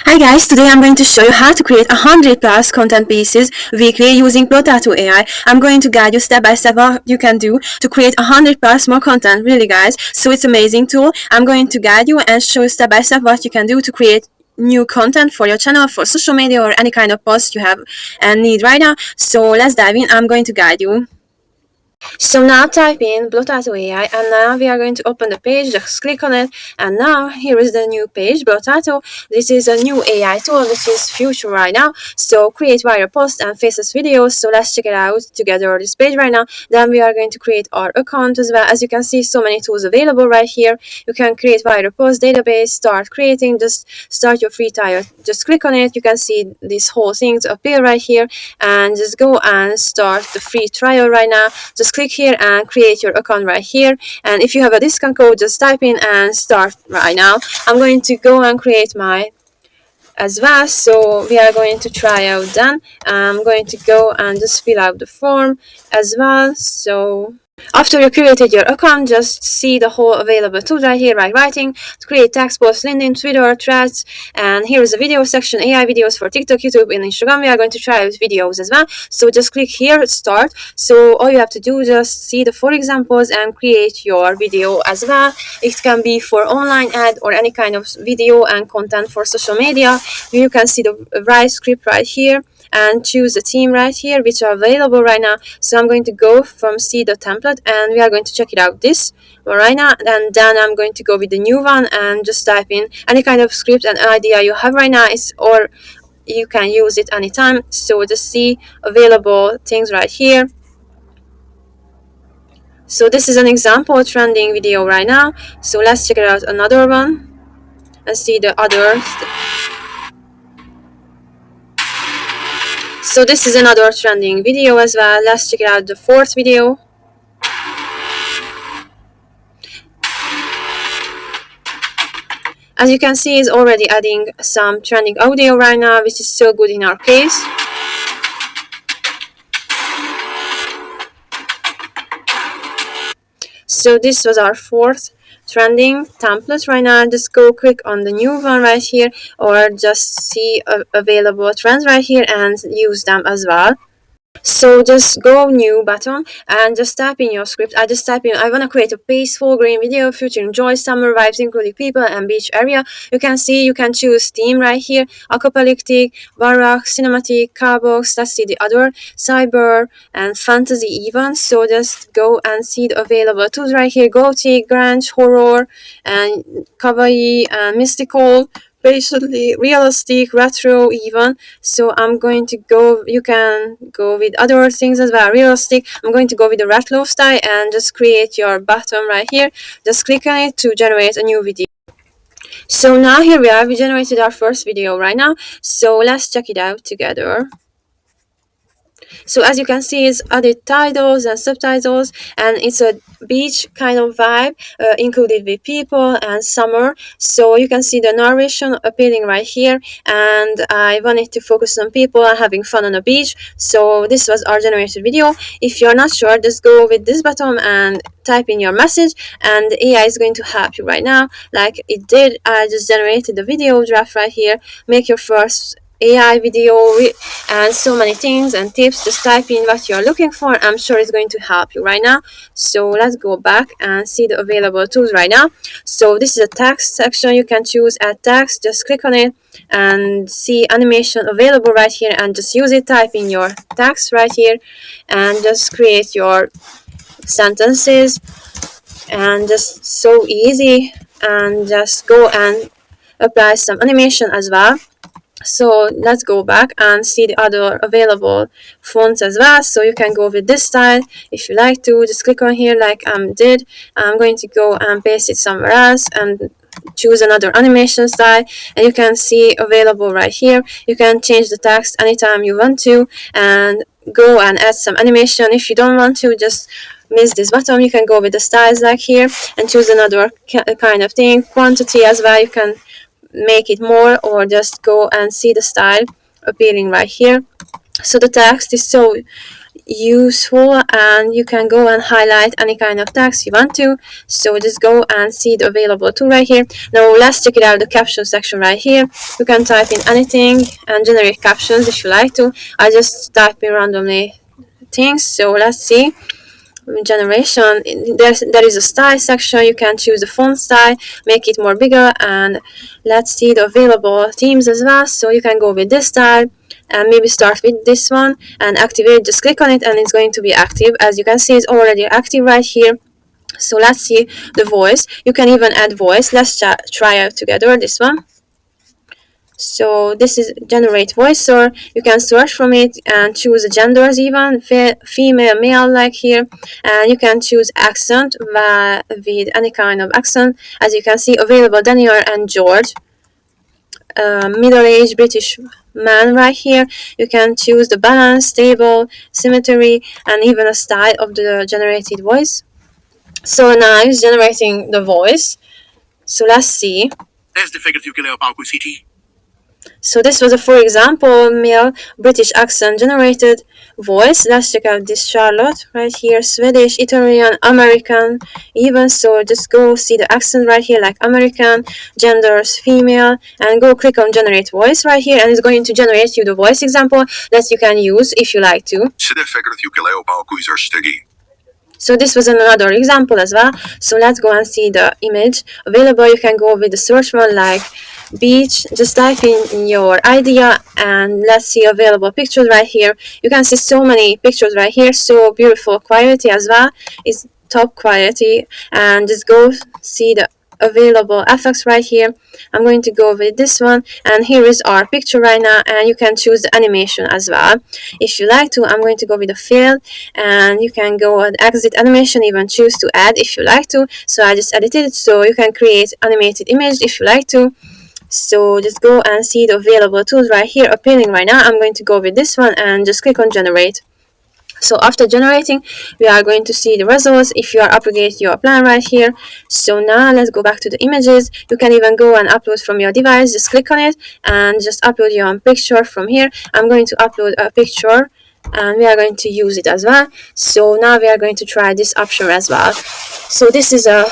Hi guys, today I'm going to show you how to create 100 plus content pieces weekly using Proto AI. I'm going to guide you step by step what you can do to create 100 plus more content, really guys. So it's an amazing tool. I'm going to guide you and show you step by step what you can do to create new content for your channel, for social media, or any kind of post you have and need right now. So let's dive in. I'm going to guide you. So now type in Blotato AI, and now we are going to open the page. Just click on it, and now here is the new page, Blotato. This is a new AI tool which is future right now. So create viral posts and faceless videos. So let's check it out together, this page right now. Then we are going to create our account as well. As you can see, so many tools available right here. You can create viral post database, start creating, just start your free trial. Just click on it. You can see this whole thing appear right here, and just go and start the free trial right now. Just click here and create your account right here, and if you have a discount code, just type in and start right now. I'm going to go and create my as well, so we are going to try out then. I'm going to go and just fill out the form as well. So after you created your account, just see the whole available tools right here, like writing, to create text posts, LinkedIn, Twitter, threads, and here is the video section, AI videos for TikTok, YouTube, and Instagram. We are going to try out videos as well. So just click here, start. So all you have to do, just see the 4 examples and create your video as well. It can be for online ad or any kind of video and content for social media. You can see the right script right here, and choose the theme right here, which are available right now. So I'm going to go from see the template, and we are going to check it out this one right now, and then I'm going to go with the new one and just type in any kind of script and idea you have right now, or you can use it anytime. So just see available things right here. So this is an example trending video right now. So let's check it out another one and see the others. So this is another trending video as well. Let's check it out, the 4th video. As you can see, it's already adding some trending audio right now, which is so good in our case. So this was our 4th trending template right now. Just go click on the new one right here, or just see available trends right here and use them as well. So just go new button and just type in your script. I just type in, I want to create a peaceful green video featuring joy, summer vibes, including people and beach area. You can see you can choose theme right here, apocalyptic, baroque, cinematic, cowbox. Let's see the other, cyber and fantasy even. So just go and see the available tools right here, gothic, grunge, horror, and kawaii and mystical, basically realistic, retro even. So I'm going to go, you can go with other things as well, realistic. I'm going to go with the retro style and just create your button right here. Just click on it to generate a new video. So now here we are, we generated our first video right now. So let's check it out together. So as you can see, it's added titles and subtitles, and it's a beach kind of vibe, included with people and summer. So you can see the narration appearing right here, and I wanted to focus on people having fun on the beach. So this was our generated video. If you're not sure, just go with this button and type in your message, and the AI is going to help you right now like it did. I just generated the video draft right here. Make your first AI video and so many things and tips. Just type in what you're looking for. I'm sure it's going to help you right now. So let's go back and see the available tools right now. So this is a text section. You can choose add text. Just click on it and see animation available right here, and just use it. Type in your text right here and just create your sentences, and just so easy. And just go and apply some animation as well. So let's go back and see the other available fonts as well. So you can go with this style if you like to. Just click on here like I did. I'm going to go and paste it somewhere else and choose another animation style, and you can see available right here. You can change the text anytime you want to and go and add some animation. If you don't want to, just miss this button. You can go with the styles like here and choose another kind of thing. Quantity as well, you can make it more, or just go and see the style appearing right here. So the text is so useful, and you can go and highlight any kind of text you want to. So just go and see the available tool right here. Now let's check it out, the caption section right here. You can type in anything and generate captions if you like to. I just type in randomly things. So let's see. Generation, there is a style section. You can choose the font style, make it more bigger, and let's see the available themes as well. So you can go with this style and maybe start with this one and activate. Just click on it and it's going to be active. As you can see, it's already active right here. So let's see the voice. You can even add voice. Let's try out together this one. So this is generate voice, or you can search from it and choose the genders, even female, male, like here, and you can choose accent with any kind of accent. As you can see, available Daniel and George, middle-aged British man right here. You can choose the balance, stable, symmetry, and even a style of the generated voice. So now it's generating the voice. So let's see. So this was a, for example, male British accent generated voice. Let's check out this Charlotte right here, Swedish, Italian, American, even. So just go see the accent right here, like American, genders, female, and go click on generate voice right here, and it's going to generate you the voice example that you can use if you like to. So this was another example as well. So let's go and see the image available. You can go with the search one like beach, just type in your idea, and let's see available pictures right here. You can see so many pictures right here, so beautiful quality as well. It's top quality, and just go see the available effects right here. I'm going to go with this one, and here is our picture right now, and you can choose the animation as well if you like to. I'm going to go with the fill, and you can go and exit animation, even choose to add if you like to. So I just edited it, so you can create animated image if you like to. So just go and see the available tools right here appearing right now. I'm going to go with this one and just click on generate. So after generating, we are going to see the results if you are uploading your plan right here. So now let's go back to the images. You can even go and upload from your device. Just click on it and just upload your own picture from here. I'm going to upload a picture, and we are going to use it as well. So now we are going to try this option as well. So this is a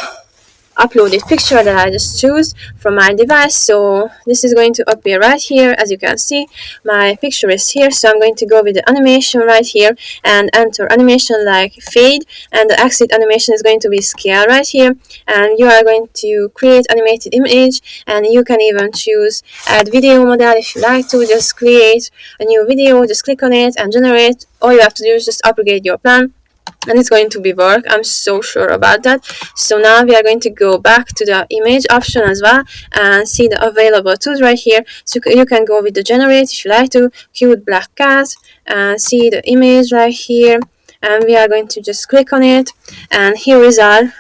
uploaded picture that I just choose from my device. So this is going to appear right here. As you can see, my picture is here. So I'm going to go with the animation right here and enter animation like fade, and the exit animation is going to be scale right here, and you are going to create animated image, and you can even choose add video model if you like to. Just create a new video, just click on it and generate. All you have to do is just upgrade your plan, and it's going to be work. I'm so sure about that. So now we are going to go back to the image option as well and see the available tools right here. So you can go with the generate if you like to, cute black cat, and see the image right here, and we are going to just click on it, and here is our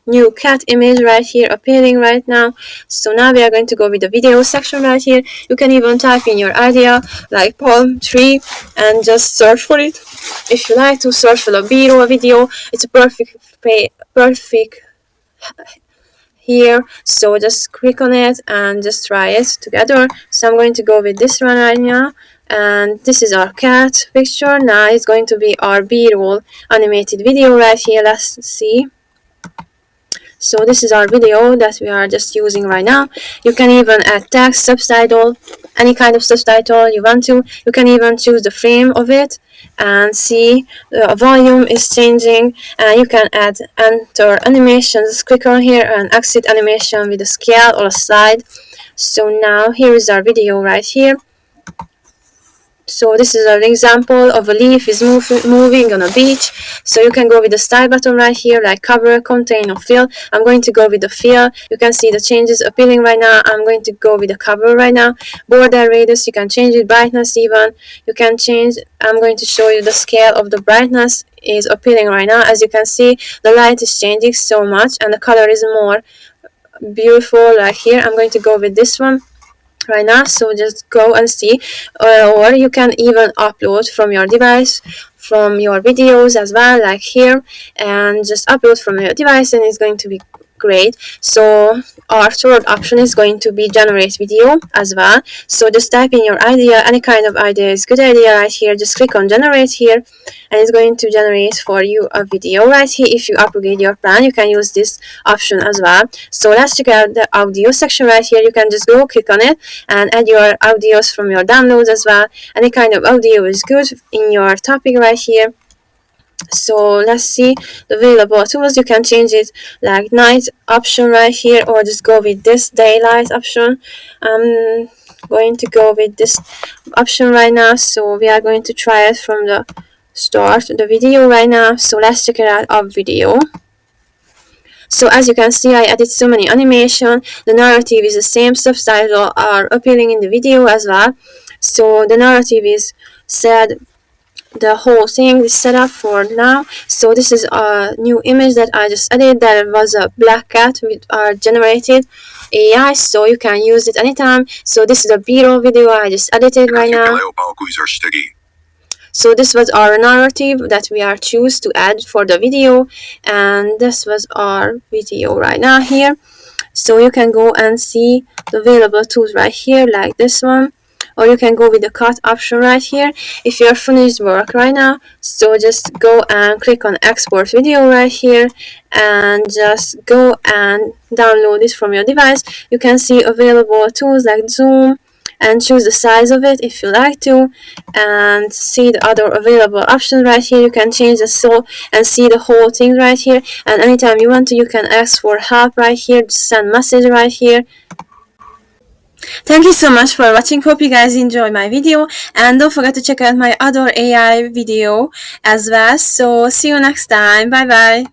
new cat image right here appearing right now. So now we are going to go with the video section right here. You can even type in your idea like palm tree and just search for it if you like to. Search for a B-roll video. It's a perfect here, so just click on it and just try it together. So I'm going to go with this one right now, and this is our cat picture. Now it's going to be our B-roll animated video right here. Let's see. So this is our video that we are just using right now. You can even add text, subtitle, any kind of subtitle you want to. You can even choose the frame of it and see the volume is changing, and you can add enter animations. Click on here and exit animation with a scale or a slide. So now here is our video right here. So this is an example of a leaf is moving on a beach. So you can go with the style button right here, like cover, contain, or fill. I'm going to go with the fill. You can see the changes appearing right now. I'm going to go with the cover right now. Border radius, you can change it, brightness even. You can change, I'm going to show you the scale of the brightness is appearing right now. As you can see, the light is changing so much and the color is more beautiful. Like here, I'm going to go with this one right now. So just go and see, or you can even upload from your device, from your videos as well, like here, and just upload from your device, and it's going to be Great. So our third option is going to be generate video as well. So just type in your idea, any kind of idea is good idea right here. Just click on generate here, and it's going to generate for you a video right here. If you upgrade your plan, you can use this option as well. So let's check out the audio section right here. You can just go click on it and add your audios from your downloads as well. Any kind of audio is good in your topic right here. So let's see the available tools. You can change it like night option right here, or just go with this daylight option. I'm going to go with this option right now. So we are going to try it from the start the video right now. So let's check it out of video. So as you can see, I added so many animation. The narrative is the same, subtitles are appearing in the video as well. So the narrative is said, the whole thing is set up for now. So this is a new image that I just added. There was a black cat with our generated AI, so you can use it anytime. So this is a B-roll video I just edited right now. So this was our narrative that we are choose to add for the video, and this was our video right now here. So you can go and see the available tools right here, like this one, or you can go with the cut option right here. If you're finished work right now, so just go and click on export video right here, and just go and download it from your device. You can see available tools like zoom, and choose the size of it if you like to, and see the other available options right here. You can change the soul and see the whole thing right here, and anytime you want to, you can ask for help right here, just send message right here. Thank you so much for watching. Hope you guys enjoy my video, and don't forget to check out my other AI video as well. So see you next time. Bye bye.